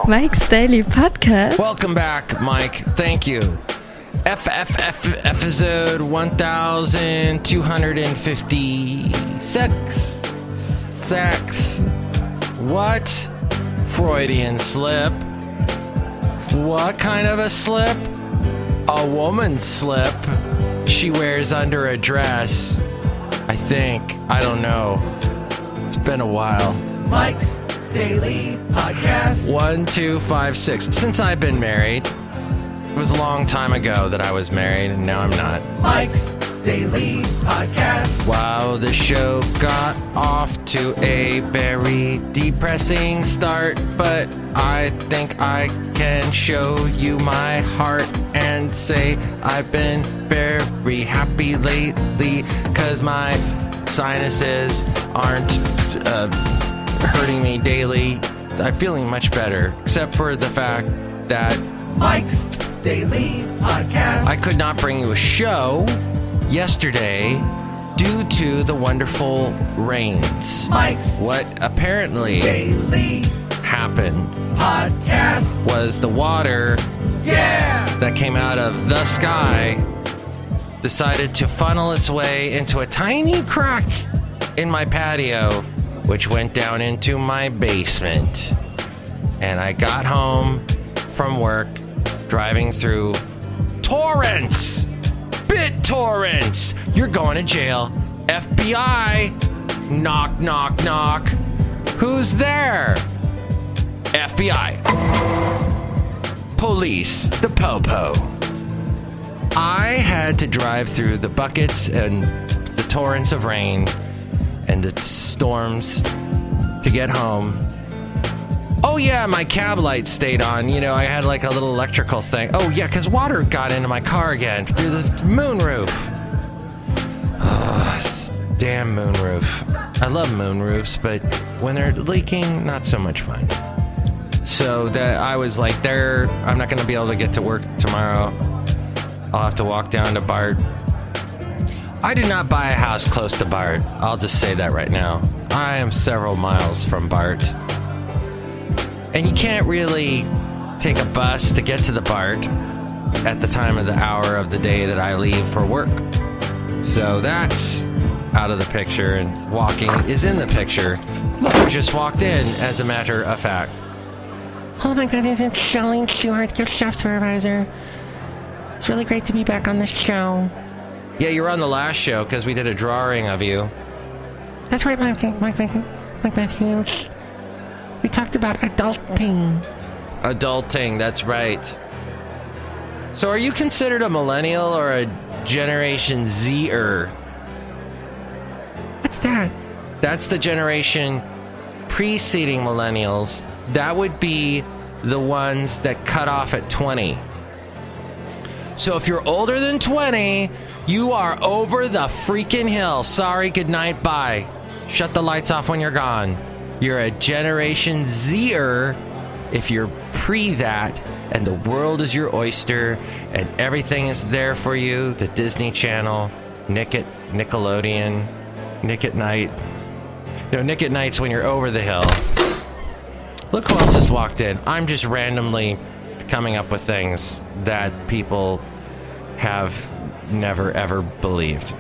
Mike's Daily Podcast. Welcome back, Mike. Thank you. Episode 1256. Sex. What? Freudian slip. What kind of a slip? A woman's slip. She wears under a dress. I think. I don't know. It's been a while. Mike's Daily Podcast 1256. Since I've been married, it was a long time ago that I was married, and now I'm not. Mike's Daily Podcast. Wow, the show got off to a very depressing start, but I think I can show you my heart and say I've been very happy lately, because my sinuses aren't hurting me daily. I'm feeling much better, except for the fact that Mike's Daily Podcast. I could not bring you a show yesterday due to the wonderful rains. Mike's What apparently Daily happened Podcast. was the water that came out of the sky decided to funnel its way into a tiny crack in my patio, which went down into my basement. And I got home from work driving through torrents. BitTorrents. You're going to jail. FBI. Knock, knock, knock. Who's there? FBI. Police. The Popo. I had to drive through the buckets and the torrents of rain and the storms to get home. Oh yeah, my cab light stayed on. You know, I had like a little electrical thing. Oh yeah, because water got into my car again through the moonroof. Oh, this damn moonroof. I love moonroofs, but when they're leaking, not so much fun. So that I was like, I'm not going to be able to get to work tomorrow. I'll have to walk down to Bart. I did not buy a house close to Bart. I'll just say that right now. I am several miles from Bart. And you can't really take a bus to get to the Bart at the time of the hour of the day that I leave for work. So that's out of the picture, and walking is in the picture. Look who just walked in, as a matter of fact. Oh my God, this is Chely Shoehart, your chef supervisor. It's really great to be back on the show. Yeah, you were on the last show because we did a drawing of you. That's right, Mike Matthews. We talked about adulting. Adulting, that's right. So are you considered a millennial or a Generation Z-er? What's that? That's the generation preceding millennials. That would be the ones that cut off at 20. So if you're older than 20, you are over the freaking hill. Sorry, good night, bye. Shut the lights off when you're gone. You're a Generation Z-er if you're pre that, and the world is your oyster, and everything is there for you. The Disney Channel, Nick at Nickelodeon, Nick at Night. No, Nick at Night's when you're over the hill. Look who else just walked in. I'm just randomly coming up with things that people have never ever believed.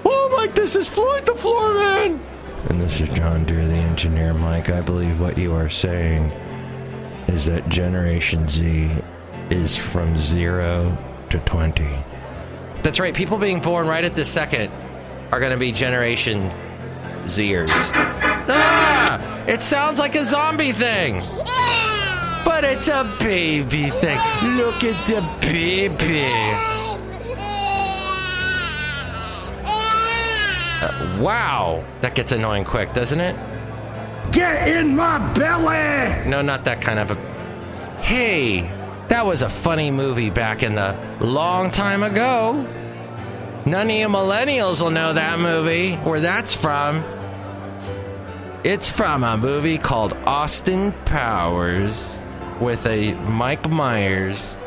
Oh, Mike, this is Floyd the Floorman! And this is John Deere, the engineer. Mike, I believe what you are saying is that Generation Z is from 0 to 20. That's right. People being born right at this second are going to be Generation Zers. Ah! It sounds like a zombie thing. But it's a baby thing. Look at the baby. Wow. That gets annoying quick, doesn't it? Get in my belly! No, not that kind of a... Hey, that was a funny movie back in the long time ago. None of you millennials will know that movie, where that's from. It's from a movie called Austin Powers, with a Mike Myers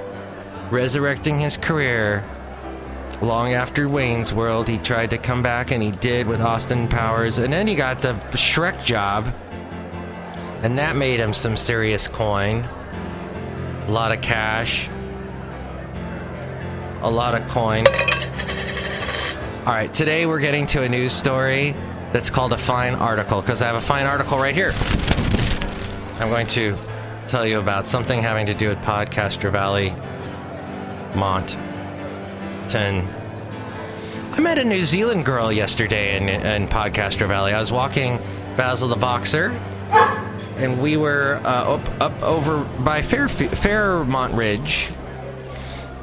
resurrecting his career. Long after Wayne's World, he tried to come back, and he did with Austin Powers, and then he got the Shrek job. And that made him some serious coin. A lot of cash. A lot of coin. All right, today we're getting to a news story that's called a fine article, because I have a fine article right here. I'm going to tell you about something having to do with Podcaster Valley, Moncton. I met a New Zealand girl yesterday in Podcaster Valley. I was walking Basil the Boxer, and we were up over by Fairmont Ridge,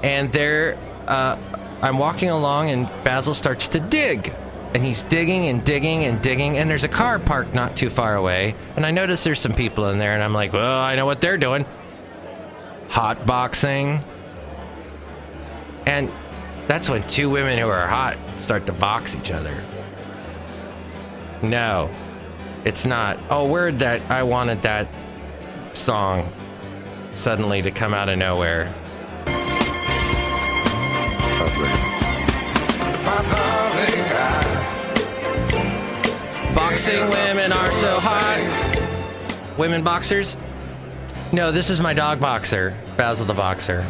and there I'm walking along, and Basil starts to dig, and he's digging and digging and digging, and there's a car parked not too far away, and I notice there's some people in there, and I'm like, well, I know what they're doing. Hot boxing. And that's when two women who are hot start to box each other. No, it's not. Oh, word that I wanted that song suddenly to come out of nowhere. Boxing women are so hot. Women boxers? No, this is my dog boxer, Basil the Boxer.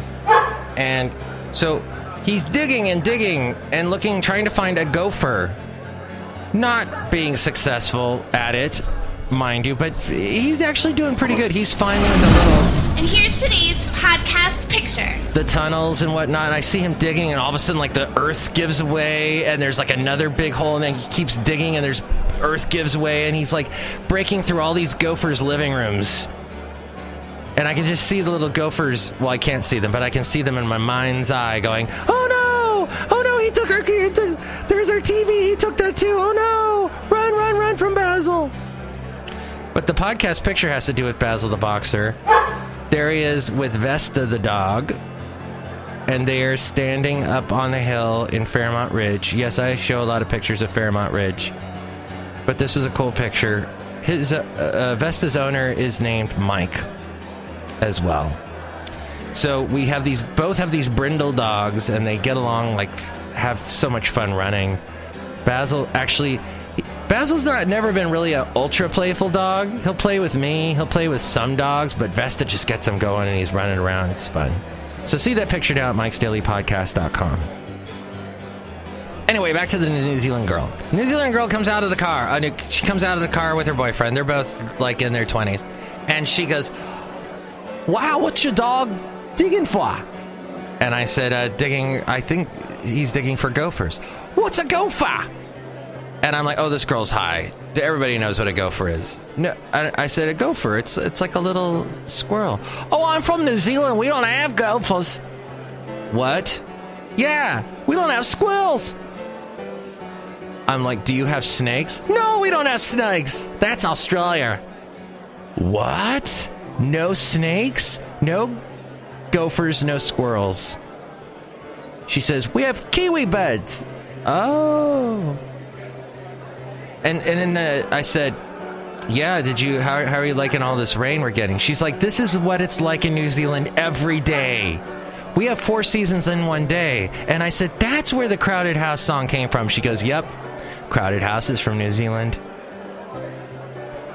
And so he's digging and digging and looking, trying to find a gopher. Not being successful at it, mind you, but he's actually doing pretty good. He's finding the little... And here's today's podcast picture. The tunnels and whatnot, and I see him digging, and all of a sudden, like, the earth gives away, and there's, like, another big hole, and then he keeps digging, and there's earth gives away, and he's, like, breaking through all these gophers' living rooms. And I can just see the little gophers. Well, I can't see them, but I can see them in my mind's eye going, oh no, he took our key. There's our TV. He took that too. Oh no, run from Basil. But the podcast picture has to do with Basil the Boxer. There he is with Vesta the dog, and they are standing up on a hill in Fairmont Ridge. Yes, I show a lot of pictures of Fairmont Ridge, but this was a cool picture. His Vesta's owner is named Mike as well. So we have both have these brindle dogs, and they get along, like, have so much fun running. Basil's never been really an ultra playful dog. He'll play with me, he'll play with some dogs, but Vesta just gets him going, and he's running around. It's fun. So see that picture down at MIKEs-DAILY-PODCAST.com. Anyway, back to the New Zealand girl. New Zealand girl comes out of the car. She comes out of the car with her boyfriend. They're both, like, in their 20s. And she goes, wow, what's your dog digging for? And I said, I think he's digging for gophers. What's a gopher? And I'm like, oh, this girl's high. Everybody knows what a gopher is. No, I said a gopher. It's like a little squirrel. Oh, I'm from New Zealand. We don't have gophers. What? Yeah, we don't have squirrels. I'm like, do you have snakes? No, we don't have snakes. That's Australia. What? No snakes? No gophers, no squirrels. She says, we have kiwi birds. Oh. And then I said, yeah, how are you liking all this rain we're getting? She's like, this is what it's like in New Zealand every day. We have 4 seasons in one day. And I said, that's where the Crowded House song came from. She goes, yep, Crowded House is from New Zealand.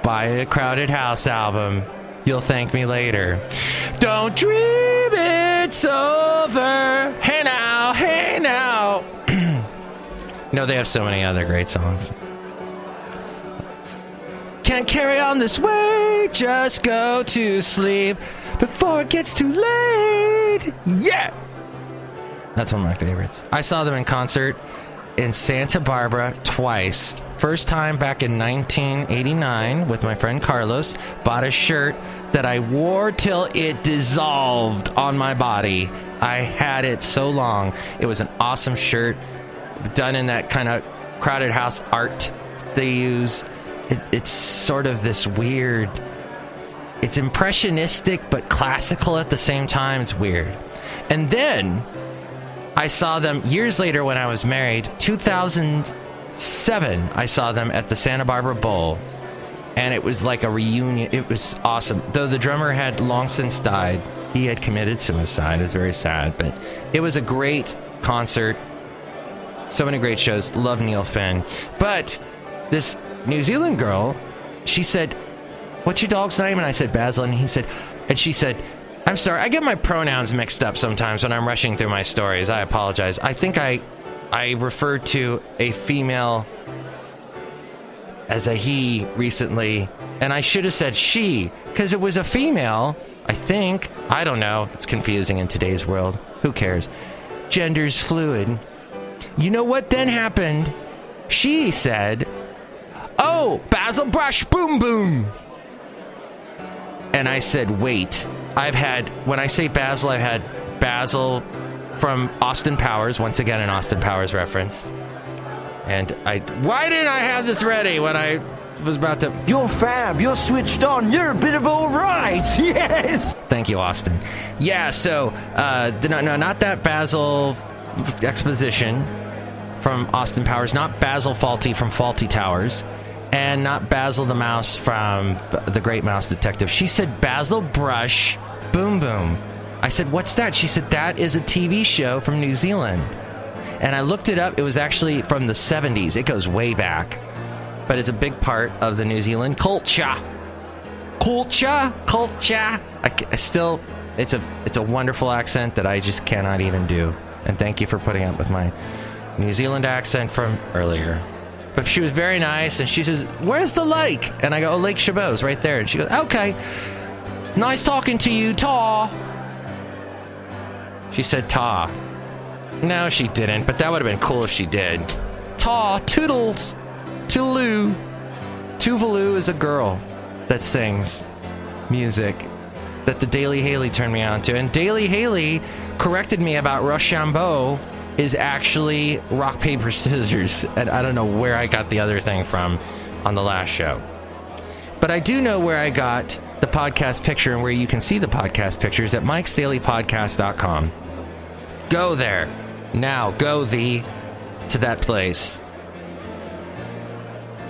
Buy a Crowded House album. You'll thank me later. Don't dream it's over. Hey now, hey now. No, they have so many other great songs. Can't carry on this way. Just go to sleep before it gets too late. Yeah. That's one of my favorites. I saw them in concert in Santa Barbara twice. First time back in 1989 with my friend Carlos. Bought a shirt that I wore till it dissolved on my body. I had it so long. It was an awesome shirt done in that kind of Crowded House art they use. It's sort of this weird... It's impressionistic but classical at the same time. It's weird. And then I saw them years later when I was married. 2007, I saw them at the Santa Barbara Bowl. And it was like a reunion. It was awesome. Though the drummer had long since died. He had committed suicide. It was very sad. But it was a great concert. So many great shows. Love Neil Finn. But this New Zealand girl, she said, what's your dog's name? And I said, Basil. And she said, I'm sorry, I get my pronouns mixed up sometimes when I'm rushing through my stories. I apologize. I think I referred to a female as a he recently, and I should have said she, because it was a female, I think. I don't know. It's confusing in today's world. Who cares? Gender's fluid. You know what then happened? She said, oh, Basil Brush, boom, boom. And I said, wait, when I say Basil, I've had Basil from Austin Powers, once again an Austin Powers reference. And why didn't I have this ready when I was about to... You're fab, you're switched on, you're a bit of all right, yes! Thank you, Austin. Yeah, so, no, not that Basil exposition from Austin Powers, not Basil Fawlty from Fawlty Towers, and not Basil the Mouse from The Great Mouse Detective. She said Basil Brush, boom, boom. I said, what's that? She said, that is a TV show from New Zealand. And I looked it up. It was actually from the 70s. It goes way back. But it's a big part of the New Zealand culture. Culture. I still, it's a wonderful accent that I just cannot even do. And thank you for putting up with my New Zealand accent from earlier. But she was very nice, and she says, where's the lake? And I go, oh, Lake Chabot's right there. And she goes, okay. Nice talking to you, Ta. She said ta. No, she didn't, but that would have been cool if she did. Ta, toodles, toodaloo. Tuvalu is a girl that sings music that the Daily Haley turned me on to. And Daily Haley corrected me about Rochambeau is actually rock, paper, scissors. And I don't know where I got the other thing from on the last show. But I do know where I got the podcast picture and where you can see the podcast pictures at MIKEs-DAILY-PODCAST.com. Go there. Now, go thee to that place.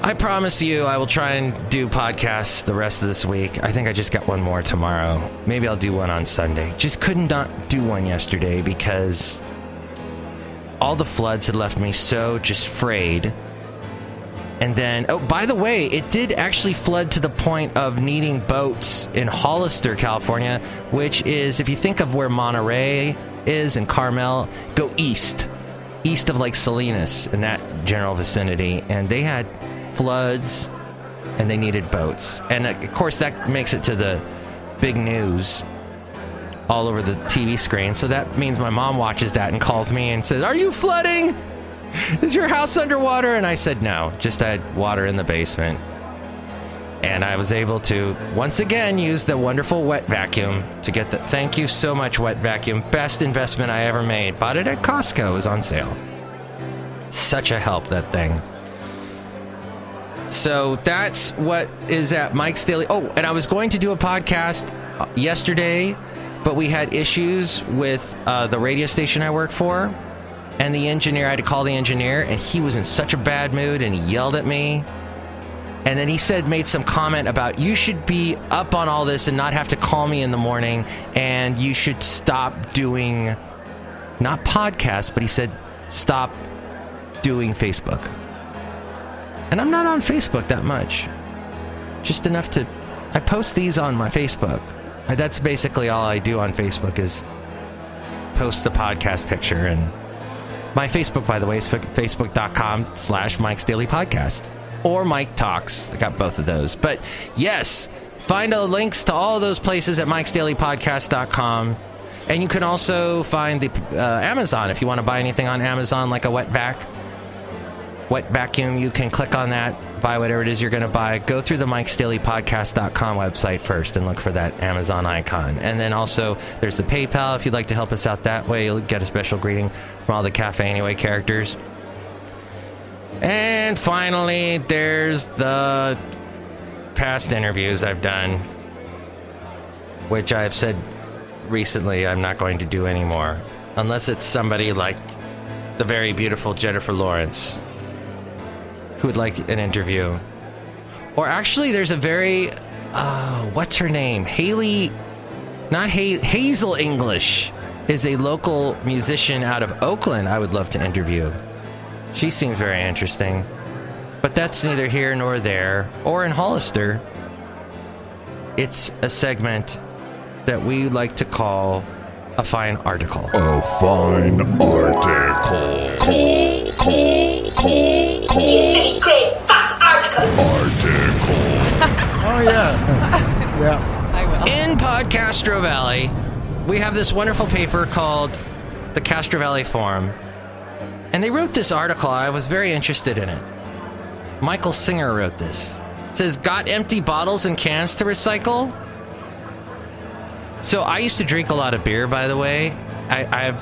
I promise you I will try and do podcasts the rest of this week. I think I just got one more tomorrow. Maybe I'll do one on Sunday. Just could not do one yesterday because all the floods had left me so just frayed. And then, oh, by the way, it did actually flood to the point of needing boats in Hollister, California, which is, if you think of where Monterey is and Carmel, go east of Lake Salinas in that general vicinity. And they had floods and they needed boats. And of course, that makes it to the big news all over the TV screen. So that means my mom watches that and calls me and says, are you flooding? Is your house underwater? And I said, no, just I had water in the basement. And I was able to, once again, use the wonderful wet vacuum to get the... Thank you so much, wet vacuum. Best investment I ever made. Bought it at Costco. It was on sale. Such a help, that thing. So that's what is at Mike's Daily... Oh, and I was going to do a podcast yesterday, but we had issues with the radio station I work for. And the engineer, I had to call the engineer, and he was in such a bad mood, and he yelled at me. And then he made some comment about, you should be up on all this and not have to call me in the morning, and you should stop doing, not podcasts, but he said, stop doing Facebook. And I'm not on Facebook that much. Just enough to, I post these on my Facebook. That's basically all I do on Facebook is post the podcast picture. And my Facebook, by the way, is facebook.com/MikesDailyPodcast. Or Mike Talks. I got both of those. But yes, find the links to all those places at MikesDailyPodcast.com. And you can also find the Amazon. If you want to buy anything on Amazon, like a wet vacuum, you can click on that, buy whatever it is you're going to buy. Go through the MikesDailyPodcast.com website first and look for that Amazon icon. And then also, there's the PayPal. If you'd like to help us out that way, you'll get a special greeting from all the Cafe Anyway characters. And finally, there's the past interviews I've done, which I've said recently I'm not going to do anymore, unless it's somebody like the very beautiful Jennifer Lawrence, who would like an interview. Or actually, there's a very, what's her name? Hazel English is a local musician out of Oakland I would love to interview. She seems very interesting. But that's neither here nor there. Or in Hollister. It's a segment that we like to call a fine article. A fine article. You silly great fat article. Oh, yeah. Yeah. I will. In Podcastro Valley, we have this wonderful paper called the Castro Valley Forum. And they wrote this article. I was very interested in it. Michael Singer wrote this. It says, got empty bottles and cans to recycle? So I used to drink a lot of beer, by the way. I've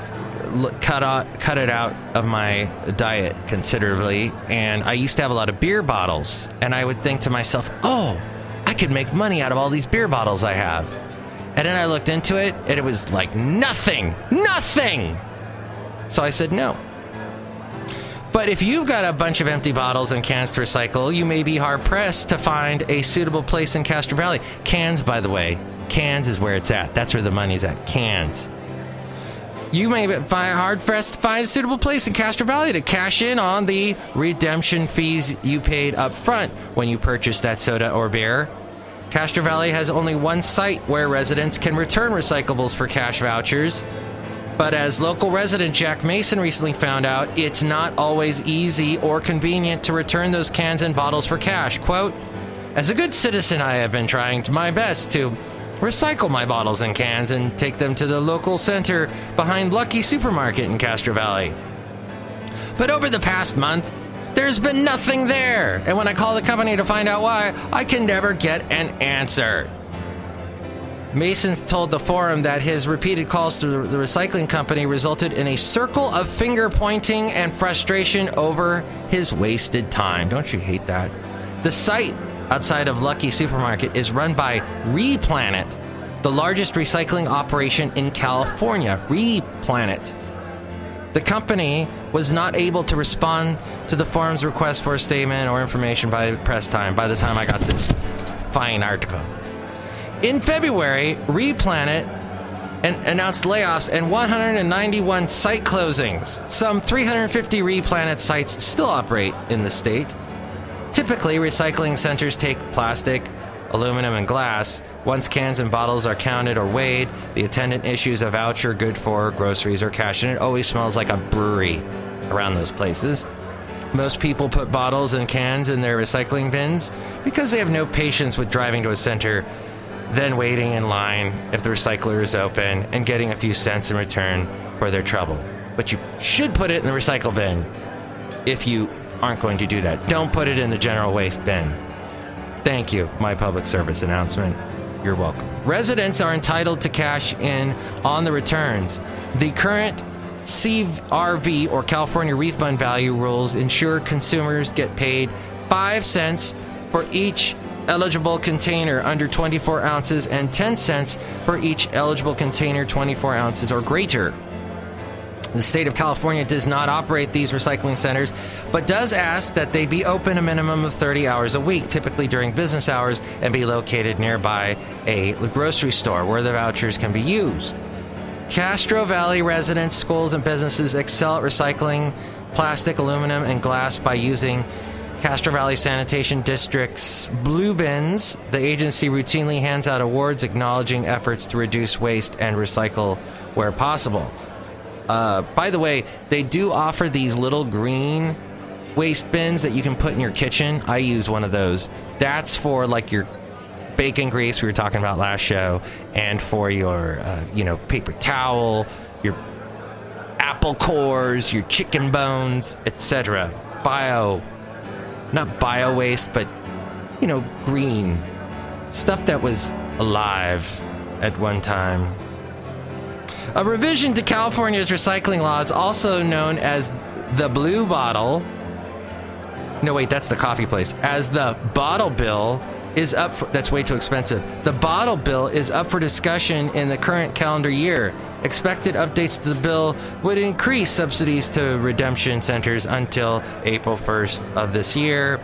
cut it out of my diet considerably, and I used to have a lot of beer bottles. And I would think to myself, oh, I could make money out of all these beer bottles I have. And then I looked into it, and it was like nothing. So I said no. But if you've got a bunch of empty bottles and cans to recycle, you may be hard-pressed to find a suitable place in Castro Valley. Cans, by the way. Cans is where it's at. That's where the money's at. Cans. You may find hard-pressed to find a suitable place in Castro Valley to cash in on the redemption fees you paid up front when you purchased that soda or beer. Castro Valley has only one site where residents can return recyclables for cash vouchers. But as local resident Jack Mason recently found out, it's not always easy or convenient to return those cans and bottles for cash. Quote, as a good citizen, I have been trying my best to recycle my bottles and cans and take them to the local center behind Lucky Supermarket in Castro Valley. But over the past month, there's been nothing there. And when I call the company to find out why, I can never get an answer. Mason told the forum that his repeated calls to the recycling company resulted in a circle of finger pointing and frustration over his wasted time. Don't you hate that? The site outside of Lucky Supermarket is run by Replanet, the largest recycling operation in California. Replanet. The company was not able to respond to the forum's request for a statement or information by press time by the time I got this fine article. In February, Replanet announced layoffs and 191 site closings. Some 350 Replanet sites still operate in the state. Typically, recycling centers take plastic, aluminum, and glass. Once cans and bottles are counted or weighed, the attendant issues a voucher good for groceries or cash, and it always smells like a brewery around those places. Most people put bottles and cans in their recycling bins because they have no patience with driving to a center, then waiting in line if the recycler is open and getting a few cents in return for their trouble. But you should put it in the recycle bin if you aren't going to do that. Don't put it in the general waste bin. Thank you, my public service announcement. You're welcome. Residents are entitled to cash in on the returns. The current CRV, or California Refund Value rules, ensure consumers get paid 5 cents for each eligible container under 24 ounces and 10 cents for each eligible container 24 ounces or greater. The state of California does not operate these recycling centers, but does ask that they be open a minimum of 30 hours a week, typically during business hours, and be located nearby a grocery store where the vouchers can be used. Castro Valley residents, schools, and businesses excel at recycling plastic, aluminum, and glass by using Castro Valley Sanitation District's blue bins. The agency routinely hands out awards acknowledging efforts to reduce waste and recycle where possible. By the way, they do offer these little green waste bins that you can put in your kitchen. I use one of those. That's for like your bacon grease we were talking about last show, and for your paper towel, your apple cores, your chicken bones, etc. Not bio waste, but green stuff that was alive at one time. A revision to California's recycling laws, also known as the Blue Bottle. No, wait, that's the coffee place. As the bottle bill is up for, that's way too expensive. The bottle bill is up for discussion in the current calendar year. Expected updates to the bill would increase subsidies to redemption centers until April 1st of this year,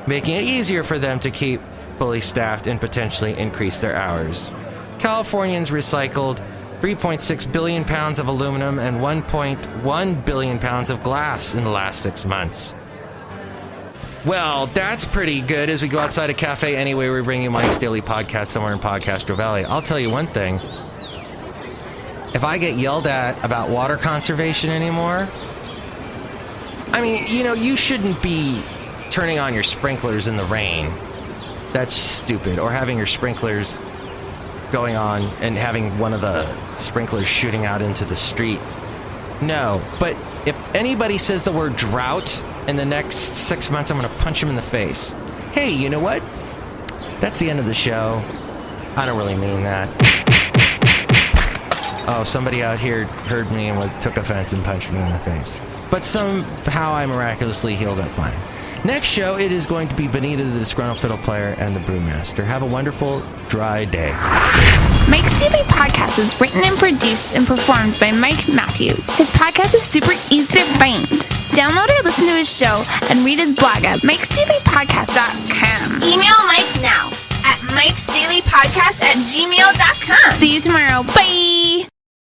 making it easier for them to keep fully staffed and potentially increase their hours. Californians recycled 3.6 billion pounds of aluminum and 1.1 billion pounds of glass in the last 6 months. Well, that's pretty good. As we go outside a cafe anyway, we bring you Mike's Daily Podcast somewhere in Podcastro Valley. I'll tell you one thing. If I get yelled at about water conservation anymore, I mean, you shouldn't be turning on your sprinklers in the rain. That's stupid. Or having your sprinklers going on and having one of the sprinklers shooting out into the street. No, but if anybody says the word drought in the next 6 months, I'm going to punch him in the face. Hey, you know what? That's the end of the show. I don't really mean that. Oh, somebody out here heard me and took offense and punched me in the face. But somehow I miraculously healed up fine. Next show, it is going to be Benita, the Disgruntled Fiddle Player, and the Brewmaster. Have a wonderful, dry day. Mike's Daily Podcast is written and produced and performed by Mike Matthews. His podcast is super easy to find. Download or listen to his show and read his blog at MIKEs-DAILY-PODCAST.com. Email Mike now at MIKEs-DAILY-PODCAST@gmail.com. See you tomorrow. Bye!